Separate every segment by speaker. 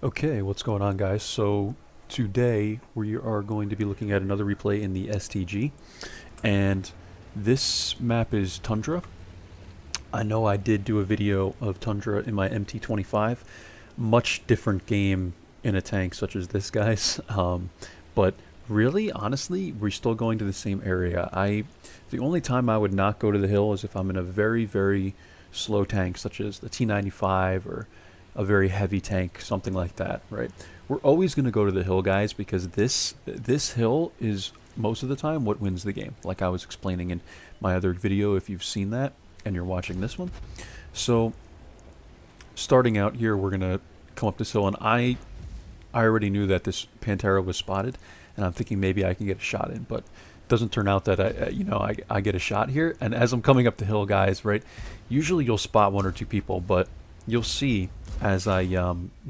Speaker 1: Okay, what's going on, guys? So today we are going to be looking at another replay in the STG, and this map is Tundra. I know I did do a video of Tundra in my MT25, much different game in a tank such as this, guys. But really, honestly, we're still going to the same area. The only time I would not go to the hill is if I'm in a very, very slow tank, such as the T95 or a very heavy tank, something like that, right? We're always going to go to the hill, guys, because this hill is most of the time what wins the game, like I was explaining in my other video if you've seen that and you're watching this one. So starting out here, we're going to come up this hill, and I already knew that this Pantera was spotted, and I'm thinking maybe I can get a shot in, but it doesn't turn out that I get a shot here. And as I'm coming up the hill, guys, right, usually you'll spot one or two people, but you'll see as I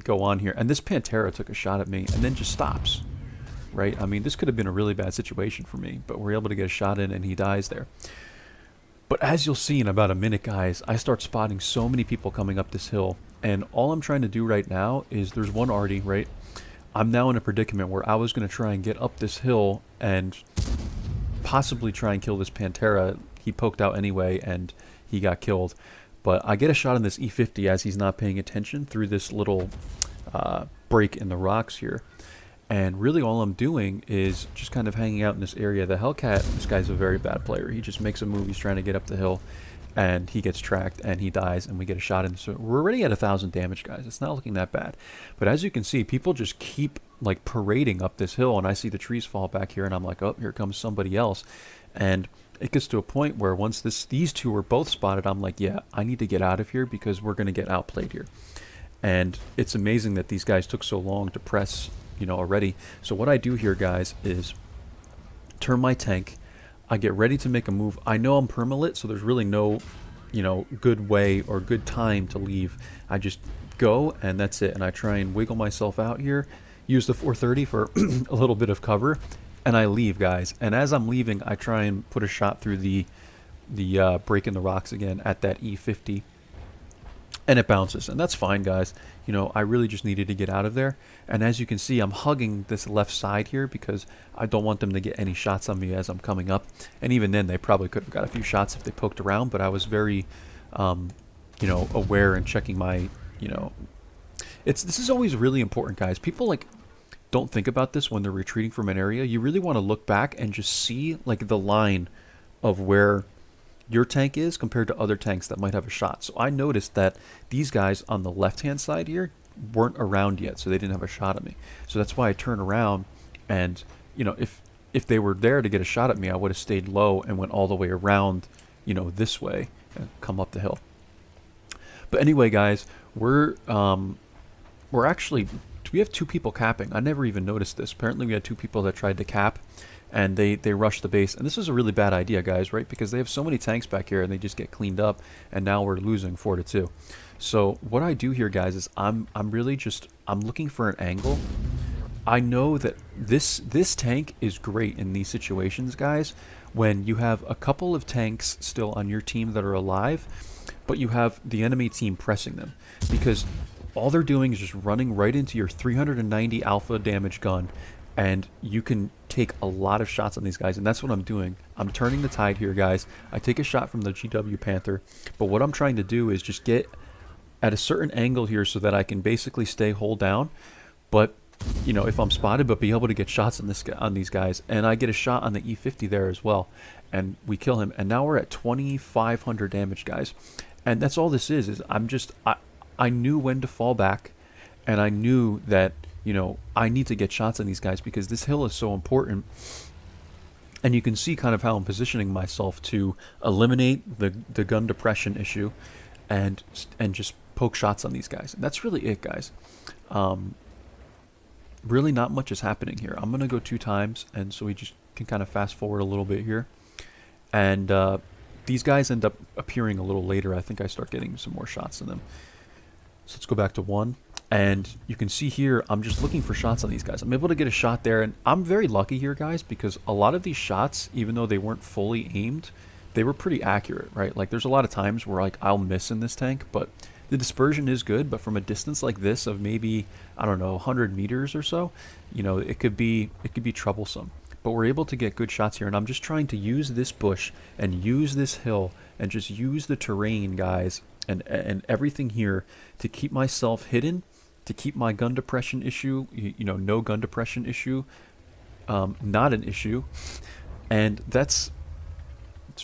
Speaker 1: go on here, and this Pantera took a shot at me and then just stops, right? I mean, this could have been a really bad situation for me, but we're able to get a shot in and he dies there. But as you'll see in about a minute, guys, I start spotting so many people coming up this hill, and all I'm trying to do right now is there's one Artie, right? I'm now in a predicament where I was going to try and get up this hill and possibly try and kill this Pantera. He poked out anyway and he got killed. But I get a shot on this E50 as he's not paying attention through this little break in the rocks here. And really all I'm doing is just kind of hanging out in this area. The Hellcat, this guy's a very bad player. He just makes a move. He's trying to get up the hill, and he gets tracked, and he dies, and we get a shot in. So we're already at 1,000 damage, guys. It's not looking that bad. But as you can see, people just keep like parading up this hill, and I see the trees fall back here, and I'm like, oh, here comes somebody else. And it gets to a point where once these two were both spotted, I'm like, yeah, I need to get out of here because we're going to get outplayed here. And it's amazing that these guys took so long to press, already. So what I do here, guys, is turn my tank. I get ready to make a move. I know I'm permalit, so there's really no, good way or good time to leave. I just go, and that's it. And I try and wiggle myself out here, use the 430 for a little bit of cover, and I leave, guys. And as I'm leaving, I try and put a shot through the break in the rocks again at that E50, and it bounces, and that's fine, guys. I really just needed to get out of there. And as you can see, I'm hugging this left side here because I don't want them to get any shots on me as I'm coming up. And even then, they probably could have got a few shots if they poked around, but I was very aware and checking my this is always really important, guys. People don't think about this when they're retreating from an area. You really want to look back and just see like the line of where your tank is compared to other tanks that might have a shot. So I noticed that these guys on the left-hand side here weren't around yet, so they didn't have a shot at me. So that's why I turned around, and if they were there to get a shot at me, I would have stayed low and went all the way around, this way and come up the hill. But anyway, guys, we're actually, we have two people capping. I never even noticed this. Apparently we had two people that tried to cap, and they rushed the base. And this is a really bad idea, guys, right? Because they have so many tanks back here, and they just get cleaned up, and now we're losing 4-2. So what I do here, guys, is I'm looking for an angle. I know that this tank is great in these situations, guys, when you have a couple of tanks still on your team that are alive, but you have the enemy team pressing them, because all they're doing is just running right into your 390 alpha damage gun, and you can take a lot of shots on these guys, and that's what I'm doing. I'm turning the tide here, guys. I take a shot from the GW Panther, but what I'm trying to do is just get at a certain angle here so that I can basically stay hull down, but if I'm spotted, but be able to get shots on these guys. And I get a shot on the E50 there as well, and we kill him, and now we're at 2,500 damage, guys. And that's all this is I knew when to fall back, and I knew that I need to get shots on these guys because this hill is so important. And you can see kind of how I'm positioning myself to eliminate the gun depression issue and just poke shots on these guys. And that's really it, guys. Really not much is happening here. I'm going to go 2 times, and so we just can kind of fast forward a little bit here. And these guys end up appearing a little later. I think I start getting some more shots on them. So let's go back to 1. And you can see here, I'm just looking for shots on these guys. I'm able to get a shot there, and I'm very lucky here, guys, because a lot of these shots, even though they weren't fully aimed, they were pretty accurate, right? Like, there's a lot of times where, like, I'll miss in this tank, but The dispersion is good, but from a distance like this of maybe, I don't know, 100 meters or so, it could be troublesome. But we're able to get good shots here, and I'm just trying to use this bush and use this hill and just use the terrain, guys, and everything here to keep myself hidden, to keep my gun depression issue, no gun depression issue, not an issue, and that's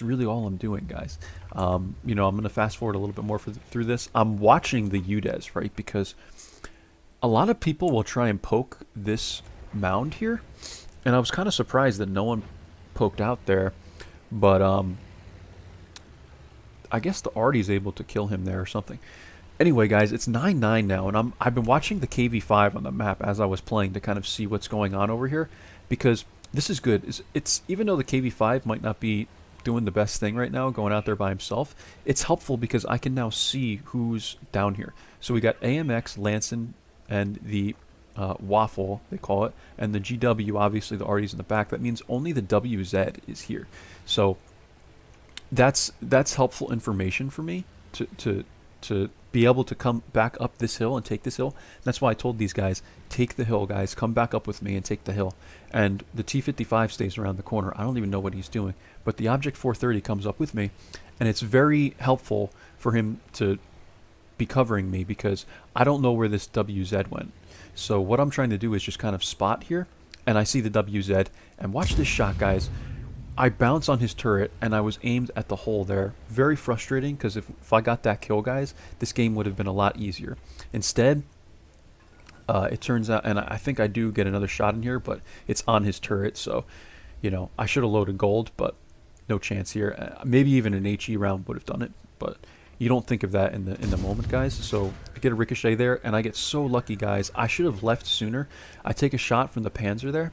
Speaker 1: really all I'm doing, guys. I'm going to fast forward a little bit more through this. I'm watching the UDES, right? Because a lot of people will try and poke this mound here, and I was kind of surprised that no one poked out there, but I guess the Artie's able to kill him there or something. Anyway, guys, it's 9-9 now, and I've been watching the KV5 on the map as I was playing to kind of see what's going on over here, because this is good. It's even though the KV5 might not be doing the best thing right now, going out there by himself, it's helpful because I can now see who's down here. So we got AMX, Lanson, and the Waffle, they call it, and the GW, obviously the Artie's in the back. That means only the WZ is here. So that's helpful information for me to be able to come back up this hill and take this hill. That's why I told these guys, take the hill, guys. Come back up with me and take the hill. And the T-55 stays around the corner. I don't even know what he's doing. But the Object 430 comes up with me, and it's very helpful for him to be covering me because I don't know where this WZ went. So what I'm trying to do is just kind of spot here, and I see the WZ. And watch this shot, guys. I bounce on his turret, and I was aimed at the hole there. Very frustrating, because if I got that kill, guys, this game would have been a lot easier. Instead, it turns out, and I think I do get another shot in here, but it's on his turret, so, I should have loaded gold, but no chance here. Maybe even an HE round would have done it, but you don't think of that in the moment, guys. So I get a ricochet there, and I get so lucky, guys. I should have left sooner. I take a shot from the Panzer there,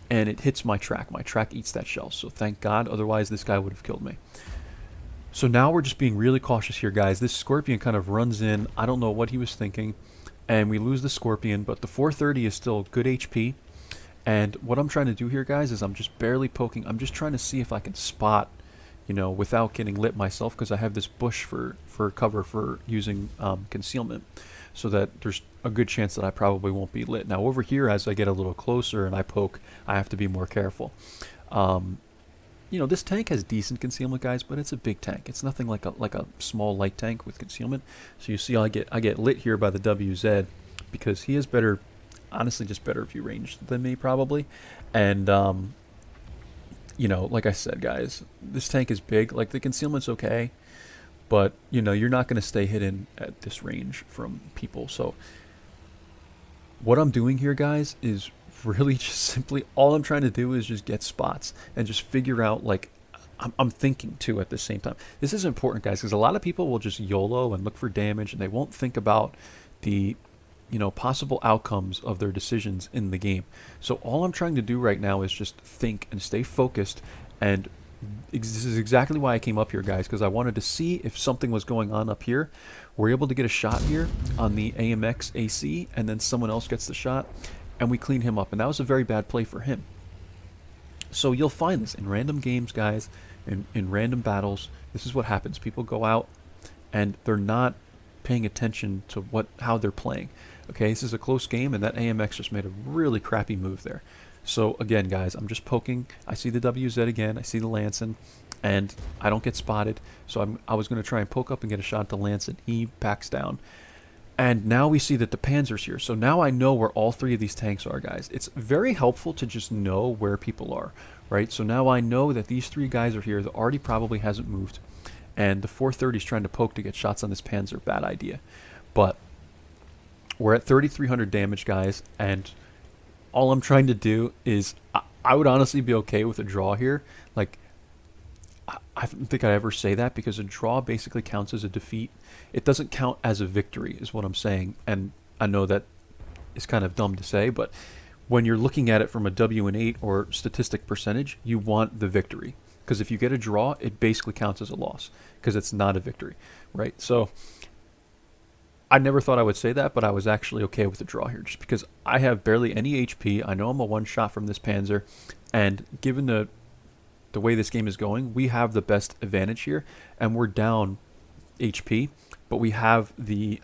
Speaker 1: and it hits my track. My track eats that shell, so thank God. Otherwise, this guy would have killed me. So now we're just being really cautious here, guys. This Scorpion kind of runs in. I don't know what he was thinking, and we lose the Scorpion, but the 430 is still good HP. And what I'm trying to do here, guys, is I'm just barely poking. I'm just trying to see if I can spot, without getting lit myself, because I have this bush for cover for using concealment, so that there's a good chance that I probably won't be lit. Now over here, as I get a little closer and I poke, I have to be more careful. This tank has decent concealment, guys, but it's a big tank. It's nothing like a small light tank with concealment. So you see, I get lit here by the WZ because he has better, honestly, just better view range than me probably. And like I said, guys, this tank is big. Like, the concealment's okay, but you're not going to stay hidden at this range from people. So what I'm doing here, guys, is really just simply, all I'm trying to do is just get spots and just figure out, like, I'm thinking too at the same time. This is important, guys, because a lot of people will just YOLO and look for damage, and they won't think about the possible outcomes of their decisions in the game. So all I'm trying to do right now is just think and stay focused, and this is exactly why I came up here, guys, because I wanted to see if something was going on up here. We're able to get a shot here on the AMX AC, and then someone else gets the shot, and we clean him up, and that was a very bad play for him. So you'll find this in random games, guys, in random battles. This is what happens. People go out, and they're not paying attention to how they're playing. Okay, this is a close game, and that AMX just made a really crappy move there. So again, guys, I'm just poking. I see the WZ again. I see the Lanson, and I don't get spotted. So I was going to try and poke up and get a shot at the Lanson. He backs down. And now we see that the Panzer's here. So now I know where all three of these tanks are, guys. It's very helpful to just know where people are, right? So now I know that these three guys are here. The Artie probably hasn't moved. And the 430 is trying to poke to get shots on this Panzer. Bad idea. But we're at 3,300 damage, guys. And all I'm trying to do is, I would honestly be okay with a draw here. Like, I don't think I ever say that, because a draw basically counts as a defeat. It doesn't count as a victory, is what I'm saying. And I know that is kind of dumb to say, but when you're looking at it from a W and 8 or statistic percentage, you want the victory. Because if you get a draw, it basically counts as a loss, because it's not a victory, right? So I never thought I would say that, but I was actually okay with the draw here, just because I have barely any HP. I know I'm a one shot from this Panzer, and given the way this game is going, we have the best advantage here, and we're down HP, but we have the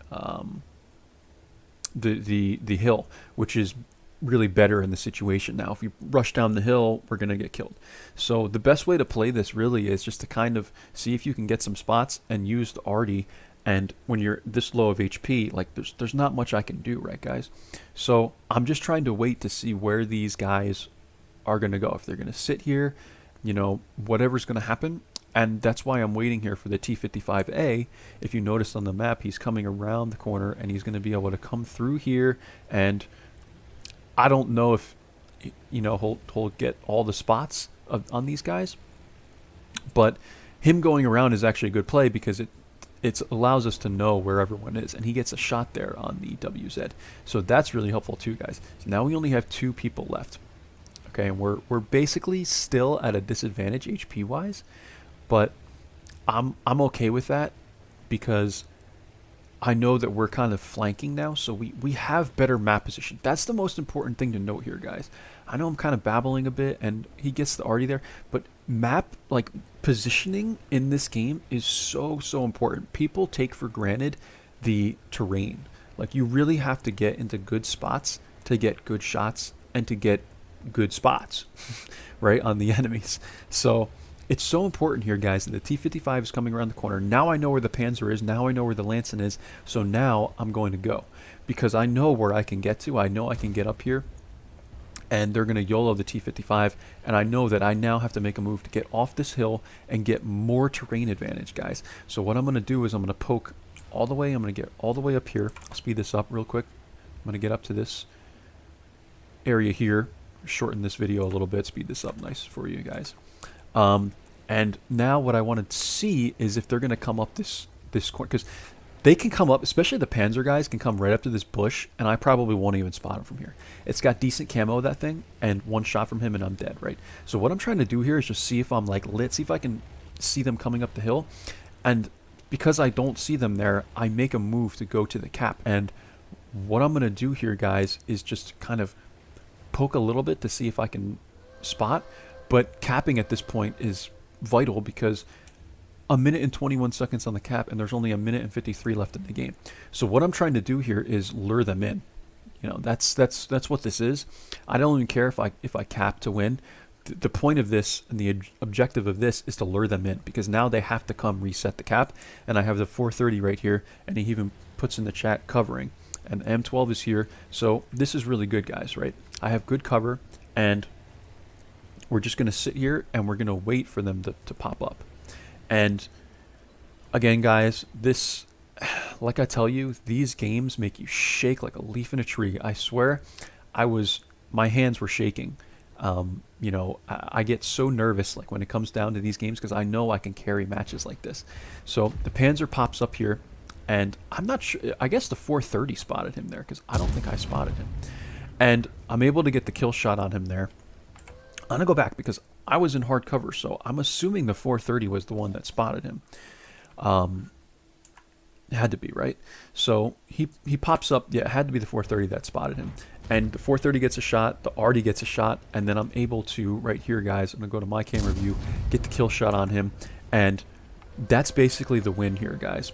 Speaker 1: hill, which is really better in the situation. Now, if we rush down the hill, we're going to get killed. So the best way to play this really is just to kind of see if you can get some spots and use the arty. And when you're this low of HP, like there's not much I can do, right, guys? So I'm just trying to wait to see where these guys are going to go. If they're going to sit here, you know, whatever's going to happen. And that's why I'm waiting here for the T-55A. If you notice on the map, he's coming around the corner, and he's going to be able to come through here. And I don't know if, you know, he'll get all the spots on these guys. But him going around is actually a good play because it allows us to know where everyone is. And he gets a shot there on the WZ. So that's really helpful too, guys. So now we only have 2 people left. Okay, and we're basically still at a disadvantage HP-wise. But I'm okay with that because I know that we're kind of flanking now, so we have better map position. That's the most important thing to note here, guys. I know I'm kind of babbling a bit, and he gets the arty there, but map, like, positioning in this game is so important. People take for granted the terrain. Like, you really have to get into good spots to get good shots and to get good spots, right, on the enemies. So it's so important here, guys, that the T-55 is coming around the corner. Now I know where the Panzer is. Now I know where the Lansen is. So now I'm going to go because I know where I can get to. I know I can get up here, and they're going to YOLO the T-55, and I know that I now have to make a move to get off this hill and get more terrain advantage, guys. So what I'm going to do is I'm going to poke all the way. I'm going to get all the way up here. I'll speed this up real quick. I'm going to get up to this area here, shorten this video a little bit, speed this up nice for you guys. And now what I want to see is if they're going to come up this corner, because they can come up, especially the Panzer guys can come right up to this bush, and I probably won't even spot them from here. It's got decent camo, that thing, and one shot from him and I'm dead, right? So what I'm trying to do here is just see if I'm like lit, see if I can see them coming up the hill, and because I don't see them there, I make a move to go to the cap. And what I'm going to do here, guys, is just kind of poke a little bit to see if I can spot. But capping at this point is vital because a minute and 21 seconds on the cap, and there's only a minute and 53 left in the game. So what I'm trying to do here is lure them in. You know, that's what this is. I don't even care if I cap to win. The point of this and the objective of this is to lure them in because now they have to come reset the cap. And I have the 430 right here, and he even puts in the chat covering. And the M12 is here, so this is really good, guys, right? I have good cover, and we're just going to sit here and we're going to wait for them to pop up. And again, guys, this, like I tell you, these games make you shake like a leaf in a tree. I swear, my hands were shaking. You know, I get so nervous like when it comes down to these games because I know I can carry matches like this. So the Panzer pops up here, and I'm not sure. I guess the 430 spotted him there because I don't think I spotted him. And I'm able to get the kill shot on him there. I'm going to go back because I was in hard cover, so I'm assuming the 430 was the one that spotted him. It had to be, right? So he pops up. Yeah, it had to be the 430 that spotted him. And the 430 gets a shot, the arty gets a shot, and then I'm able to, right here, guys, I'm going to go to my camera view, get the kill shot on him, and that's basically the win here, guys.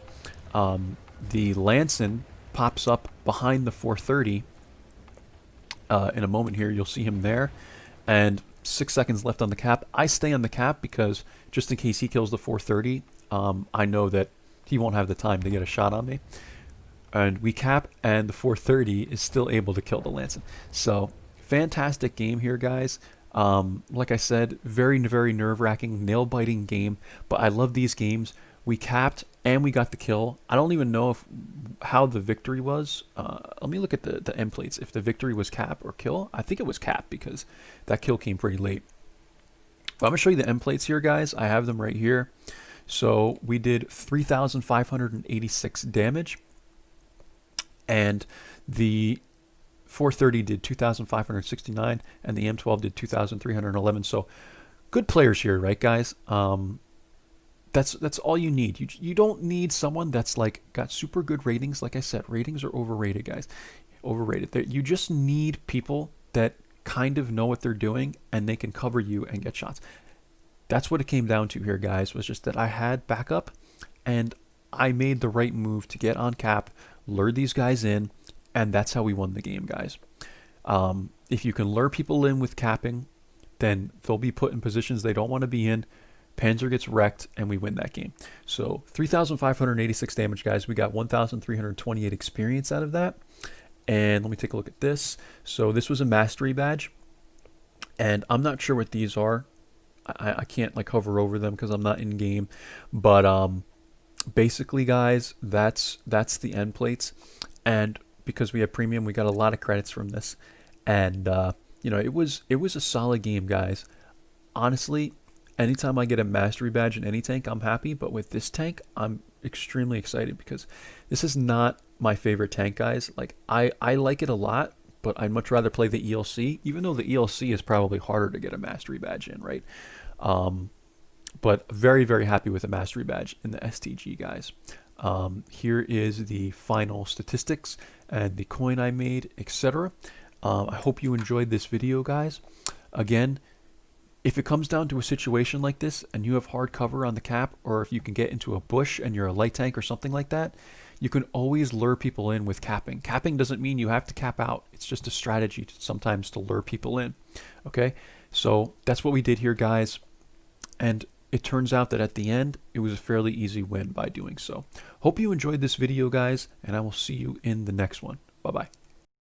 Speaker 1: The Lansen pops up behind the 430 in a moment here. You'll see him there, and 6 seconds left on the cap. I stay on the cap because just in case he kills the 430, I know that he won't have the time to get a shot on me. And we cap, and the 430 is still able to kill the Lansen. So, fantastic game here, guys. Like I said, very nerve-wracking, nail-biting game. But I love these games. We capped, and we got the kill. I don't even know how the victory was. Let me look at the end plates. If the victory was cap or kill. I think it was cap because that kill came pretty late. But I'm going to show you the end plates here, guys. I have them right here. So, we did 3,586 damage. And the 430 did 2,569, and the M12 did 2,311. So, good players here, right, guys? That's all you need. You don't need someone that's like got super good ratings. Like I said, ratings are overrated, guys. Overrated. You just need people that kind of know what they're doing and they can cover you and get shots. That's what it came down to here, guys. Was just that I had backup, and I made the right move to get on cap, lure these guys in, and that's how we won the game, guys. If you can lure people in with capping, then they'll be put in positions they don't want to be in. Panzer gets wrecked, and we win that game. So 3,586 damage, guys. We got 1,328 experience out of that. And let me take a look at this. So this was a mastery badge, and I'm not sure what these are. I can't like hover over them because I'm not in game. But basically, guys, that's the end plates, and because we have premium, we got a lot of credits from this, and you know, it was a solid game, guys. Honestly, anytime I get a mastery badge in any tank, I'm happy. But with this tank, I'm extremely excited because this is not my favorite tank, guys. Like I like it a lot, but I'd much rather play the ELC, even though the ELC is probably harder to get a mastery badge in, right? But very, very happy with the mastery badge in the STG, guys. Here is the final statistics and the coin I made, etc. I hope you enjoyed this video, guys. Again, if it comes down to a situation like this and you have hard cover on the cap, or if you can get into a bush and you're a light tank or something like that, you can always lure people in with capping. Capping doesn't mean you have to cap out. It's just a strategy sometimes to lure people in. Okay, so that's what we did here, guys. And it turns out that at the end, it was a fairly easy win by doing so. Hope you enjoyed this video, guys, and I will see you in the next one. Bye-bye.